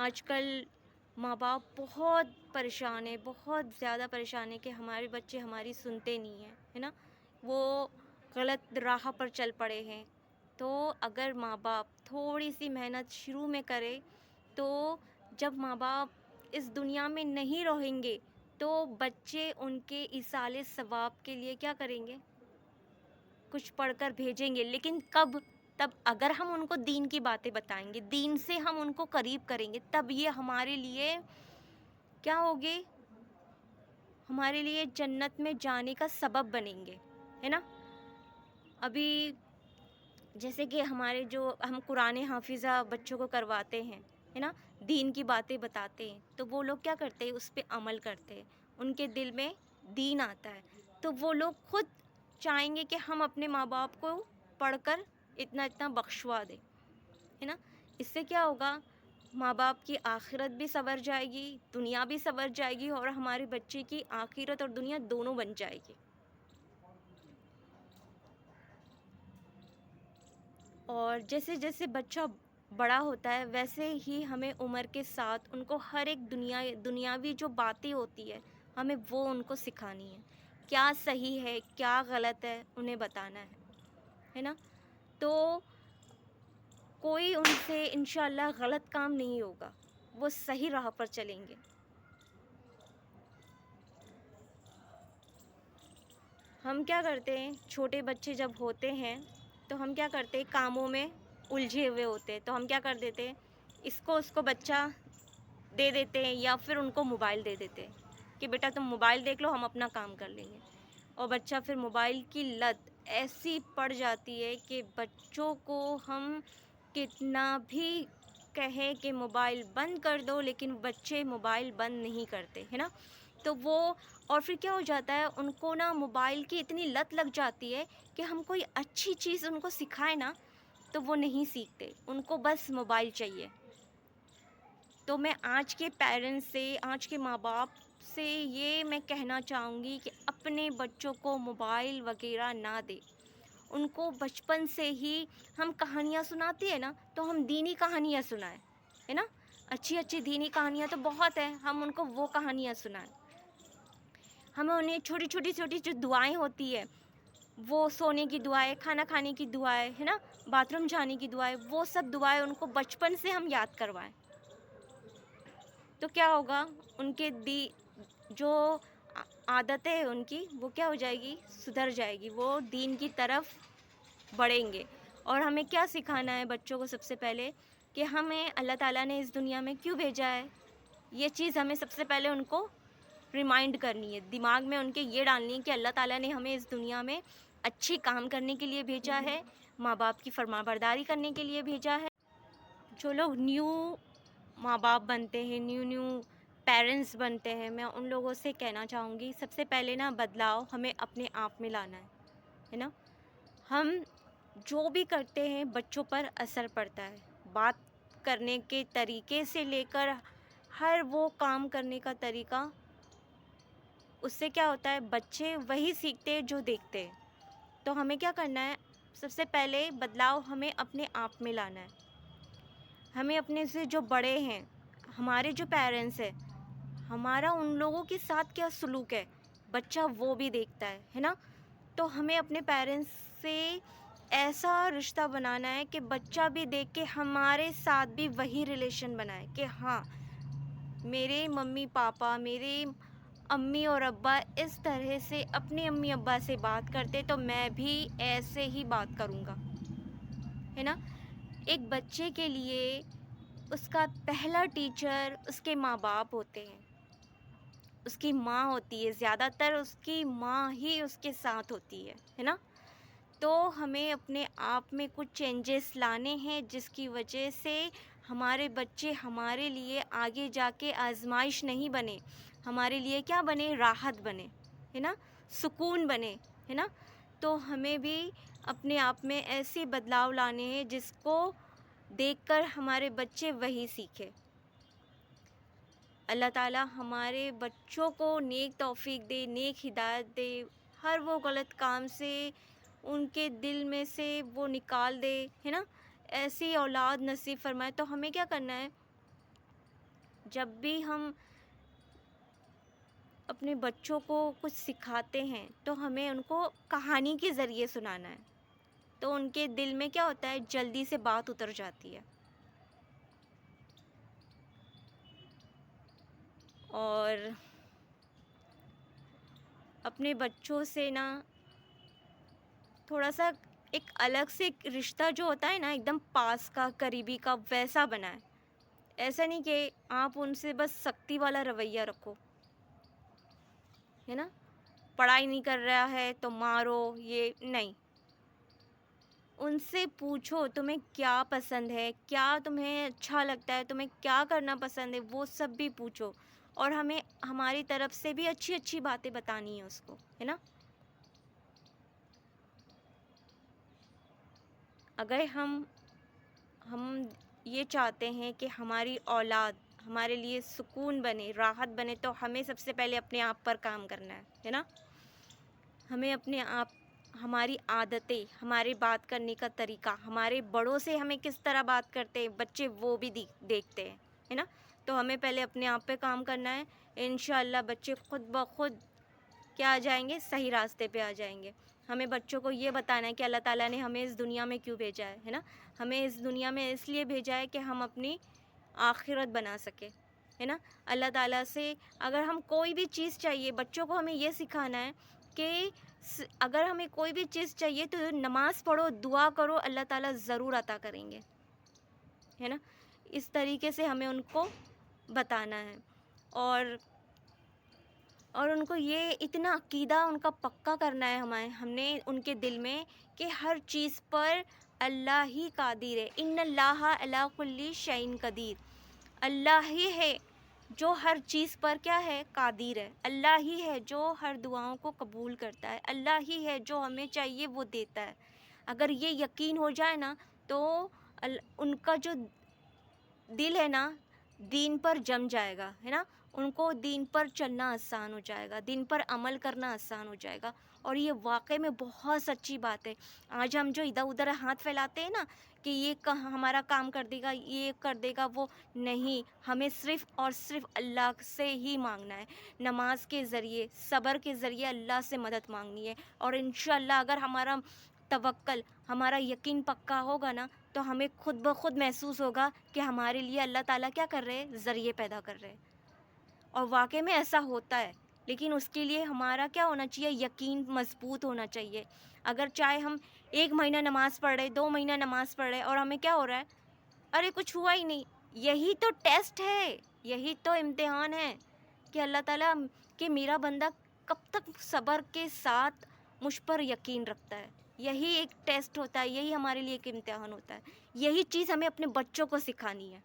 آج کل ماں باپ بہت پریشان ہے، بہت زیادہ پریشان ہے کہ ہمارے بچے ہماری سنتے نہیں ہیں، ہے نا، وہ غلط راہ پر چل پڑے ہیں۔ تو اگر ماں باپ تھوڑی سی محنت شروع میں کرے تو جب ماں باپ اس دنیا میں نہیں رہیں گے تو بچے ان کے ایصال ثواب کے لیے کیا کریں گے؟ کچھ پڑھ کر بھیجیں گے، لیکن کب؟ تب اگر ہم ان کو دین کی باتیں بتائیں گے، دین سے ہم ان کو قریب کریں گے، تب یہ ہمارے لیے کیا ہوگے؟ ہمارے لیے جنت میں جانے کا سبب بنیں گے، ہے نا۔ ابھی جیسے کہ ہمارے جو ہم قرآن حافظہ بچوں کو کرواتے ہیں، ہے نا، دین کی باتیں بتاتے ہیں، تو وہ لوگ کیا کرتے ہیں؟ اس پہ عمل کرتے ہیں، ان کے دل میں دین آتا ہے، تو وہ لوگ خود چاہیں گے کہ ہم اپنے ماں باپ کو پڑھ کر اتنا بخشوا دیں، ہے نا۔ اس سے کیا ہوگا؟ ماں باپ کی آخرت بھی سنور جائے گی، دنیا بھی سنور جائے گی، اور ہمارے بچے کی آخرت اور دنیا دونوں بن جائے گی۔ اور جیسے جیسے بچہ بڑا ہوتا ہے ویسے ہی ہمیں عمر کے ساتھ ان کو ہر ایک دنیاوی جو باتیں ہوتی ہے ہمیں وہ ان کو سکھانی ہے، کیا صحیح ہے کیا غلط ہے انہیں بتانا ہے نا۔ تو کوئی ان سے انشاءاللہ غلط کام نہیں ہوگا، وہ صحیح راہ پر چلیں گے۔ ہم کیا کرتے ہیں؟ چھوٹے بچے جب ہوتے ہیں تو ہم کیا کرتے ہیں؟ کاموں میں الجھے ہوئے ہوتے ہیں، تو ہم کیا کر دیتے ہیں؟ اس کو بچہ دے دیتے ہیں، یا پھر ان کو موبائل دے دیتے ہیں کہ بیٹا تم موبائل دیکھ لو، ہم اپنا کام کر لیں گے۔ اور بچہ پھر موبائل کی لت ایسی پڑ جاتی ہے کہ بچوں کو ہم کتنا بھی کہیں کہ موبائل بند کر دو، لیکن بچے موبائل بند نہیں کرتے، ہے نا۔ تو وہ اور پھر کیا ہو جاتا ہے؟ ان کو نا موبائل کی اتنی لت لگ جاتی ہے کہ ہم کوئی اچھی چیز ان کو سکھائے نا تو وہ نہیں سیکھتے، ان کو بس موبائل چاہیے۔ تو میں آج کے پیرنٹس سے، آج کے ماں باپ سے یہ میں کہنا چاہوں گی کہ اپنے بچوں کو موبائل وغیرہ نہ دے۔ ان کو بچپن سے ہی ہم کہانیاں سناتے ہیں نا، تو ہم دینی کہانیاں سنائیں، ہے نا۔ اچھی اچھی دینی کہانیاں تو بہت ہیں، ہم ان کو وہ کہانیاں سنائیں۔ ہمیں انہیں چھوٹی چھوٹی جو دعائیں ہوتی ہے، وہ سونے کی دعائیں، کھانا کھانے کی دعائیں، ہے نا، باتھ روم جانے کی دعائیں، وہ سب دعائیں ان کو بچپن سے ہم یاد کروائیں، تو کیا ہوگا؟ ان کے جو عادت ہے ان کی وہ کیا ہو جائے گی؟ سدھر جائے گی، وہ دین کی طرف بڑھیں گے۔ اور ہمیں کیا سکھانا ہے بچوں کو؟ سب سے پہلے کہ ہمیں اللہ تعالیٰ نے اس دنیا میں کیوں بھیجا ہے، یہ چیز ہمیں سب سے پہلے ان کو ریمائنڈ کرنی ہے، دماغ میں ان کے یہ ڈالنی ہے کہ اللہ تعالیٰ نے ہمیں اس دنیا میں اچھی کام کرنے کے لیے بھیجا ہے، ماں باپ کی فرما برداری کرنے کے لیے بھیجا ہے۔ جو لوگ نیو ماں باپ بنتے ہیں، نیو پیرنٹس بنتے ہیں، میں ان لوگوں سے کہنا چاہوں گی سب سے پہلے نا بدلاؤ ہمیں اپنے آپ میں لانا ہے نا۔ ہم جو بھی کرتے ہیں بچوں پر اثر پڑتا ہے، بات کرنے کے طریقے سے لے کر ہر وہ کام کرنے کا طریقہ، اس سے کیا ہوتا ہے؟ بچے وہی سیکھتے ہیں جو دیکھتے ہیں۔ تو ہمیں کیا کرنا ہے؟ سب سے پہلے بدلاؤ ہمیں اپنے آپ میں لانا ہے۔ ہمیں اپنے سے جو بڑے ہیں، ہمارے جو پیرنٹس ہیں، ہمارا ان لوگوں کے ساتھ کیا سلوک ہے بچہ وہ بھی دیکھتا ہے نا۔ تو ہمیں اپنے پیرنٹس سے ایسا رشتہ بنانا ہے کہ بچہ بھی دیکھ کے ہمارے ساتھ بھی وہی ریلیشن بنائے کہ ہاں میرے ممی پاپا، میرے امی اور ابا اس طرح سے اپنے امی ابا سے بات کرتے تو میں بھی ایسے ہی بات کروں گا، ہے نا۔ ایک بچے کے لیے اس کا پہلا ٹیچر اس کے ماں باپ ہوتے ہیں، اس کی ماں ہوتی ہے، زیادہ تر اس کی ماں ہی اس کے ساتھ ہوتی ہے نا۔ تو ہمیں اپنے آپ میں کچھ چینجز لانے ہیں جس کی وجہ سے ہمارے بچے ہمارے لیے آگے جا کے آزمائش نہیں بنے، ہمارے لیے کیا بنے؟ راحت بنے، ہے نا، سکون بنے، ہے نا۔ تو ہمیں بھی اپنے آپ میں ایسے بدلاؤ لانے ہیں جس کو دیکھ کر ہمارے بچے وہی سیکھیں۔ اللہ تعالیٰ ہمارے بچوں کو نیک توفیق دے، نیک ہدایت دے، ہر وہ غلط کام سے ان کے دل میں سے وہ نکال دے، ہے نا، ایسی اولاد نصیب فرمائے۔ تو ہمیں کیا کرنا ہے؟ جب بھی ہم اپنے بچوں کو کچھ سکھاتے ہیں تو ہمیں ان کو کہانی کے ذریعے سنانا ہے، تو ان کے دل میں کیا ہوتا ہے، جلدی سے بات اتر جاتی ہے. اور اپنے بچوں سے نا تھوڑا سا ایک الگ سے ایک رشتہ جو ہوتا ہے نا، ایک دم پاس کا، قریبی کا، ویسا بنائیں. ایسا نہیں کہ آپ ان سے بس سختی والا رویہ رکھو، ہے نا، پڑھائی نہیں کر رہا ہے تو مارو، یہ نہیں. ان سے پوچھو تمہیں کیا پسند ہے، کیا تمہیں اچھا لگتا ہے، تمہیں کیا کرنا پسند ہے، وہ سب بھی پوچھو. اور ہمیں ہماری طرف سے بھی اچھی اچھی باتیں بتانی ہیں اس کو، ہے نا. اگر ہم یہ چاہتے ہیں کہ ہماری اولاد ہمارے لیے سکون بنے، راحت بنے، تو ہمیں سب سے پہلے اپنے آپ پر کام کرنا ہے نا. ہمیں اپنے آپ، ہماری عادتیں، ہمارے بات کرنے کا طریقہ، ہمارے بڑوں سے ہمیں کس طرح بات کرتے ہیں بچے، وہ بھی دیکھتے ہیں، ہے نا. تو ہمیں پہلے اپنے آپ پہ کام کرنا ہے. انشاءاللہ بچے خود بخود کیا آ جائیں گے، صحیح راستے پہ آ جائیں گے. ہمیں بچوں کو یہ بتانا ہے کہ اللہ تعالیٰ نے ہمیں اس دنیا میں کیوں بھیجا ہے نا. ہمیں اس دنیا میں اس لیے بھیجا ہے کہ ہم اپنی آخرت بنا سکیں، ہے نا. اللہ تعالیٰ سے اگر ہم کوئی بھی چیز چاہیے، بچوں کو ہمیں یہ سکھانا ہے کہ اگر ہمیں کوئی بھی چیز چاہیے تو نماز پڑھو، دعا کرو، اللہ تعالیٰ ضرور عطا کریں گے، ہے نا. اس طریقے سے ہمیں ان کو بتانا ہے. اور ان کو یہ اتنا عقیدہ ان کا پکا کرنا ہے ہم نے ان کے دل میں کہ ہر چیز پر اللہ ہی قادر ہے. ان اللہ علی کل شیء قدیر. اللہ ہی ہے جو ہر چیز پر کیا ہے، قادر ہے. اللہ ہی ہے جو ہر دعاؤں کو قبول کرتا ہے. اللہ ہی ہے جو ہمیں چاہیے وہ دیتا ہے. اگر یہ یقین ہو جائے نا تو ان کا جو دل ہے نا دین پر جم جائے گا، ہے نا. ان کو دین پر چلنا آسان ہو جائے گا، دین پر عمل کرنا آسان ہو جائے گا. اور یہ واقعی میں بہت سچی بات ہے. آج ہم جو ادھر ادھر ہاتھ پھیلاتے ہیں نا کہ یہ ہمارا کام کر دے گا، یہ کر دے گا، وہ نہیں. ہمیں صرف اور صرف اللہ سے ہی مانگنا ہے. نماز کے ذریعے، صبر کے ذریعے اللہ سے مدد مانگنی ہے. اور انشاءاللہ اگر ہمارا توکل، ہمارا یقین پکا ہوگا نا تو ہمیں خود بخود محسوس ہوگا کہ ہمارے لیے اللہ تعالیٰ کیا کر رہے ہیں، ذریعے پیدا کر رہے ہیں. اور واقعی میں ایسا ہوتا ہے، لیکن اس کے لیے ہمارا کیا ہونا چاہیے، یقین مضبوط ہونا چاہیے. اگر چاہے ہم 1 مہینہ نماز پڑھ رہے، 2 مہینہ نماز پڑھ رہے اور ہمیں کیا ہو رہا ہے، ارے کچھ ہوا ہی نہیں، یہی تو ٹیسٹ ہے، یہی تو امتحان ہے کہ اللہ تعالیٰ کہ میرا بندہ کب تک صبر کے ساتھ مجھ پر یقین رکھتا ہے. یہی ایک ٹیسٹ ہوتا ہے، یہی ہمارے لیے ایک امتحان ہوتا ہے. یہی چیز ہمیں اپنے بچوں کو سکھانی ہے.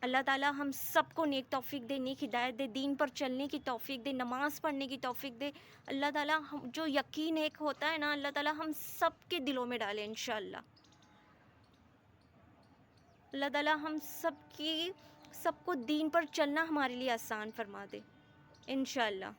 اللہ تعالیٰ ہم سب کو نیک توفیق دے، نیک ہدایت دے، دین پر چلنے کی توفیق دے، نماز پڑھنے کی توفیق دے. اللہ تعالیٰ جو یقین ایک ہوتا ہے نا، اللہ تعالیٰ ہم سب کے دلوں میں ڈالے انشاءاللہ. اللہ تعالیٰ ہم سب کو دین پر چلنا ہمارے لیے آسان فرما دے انشاءاللہ.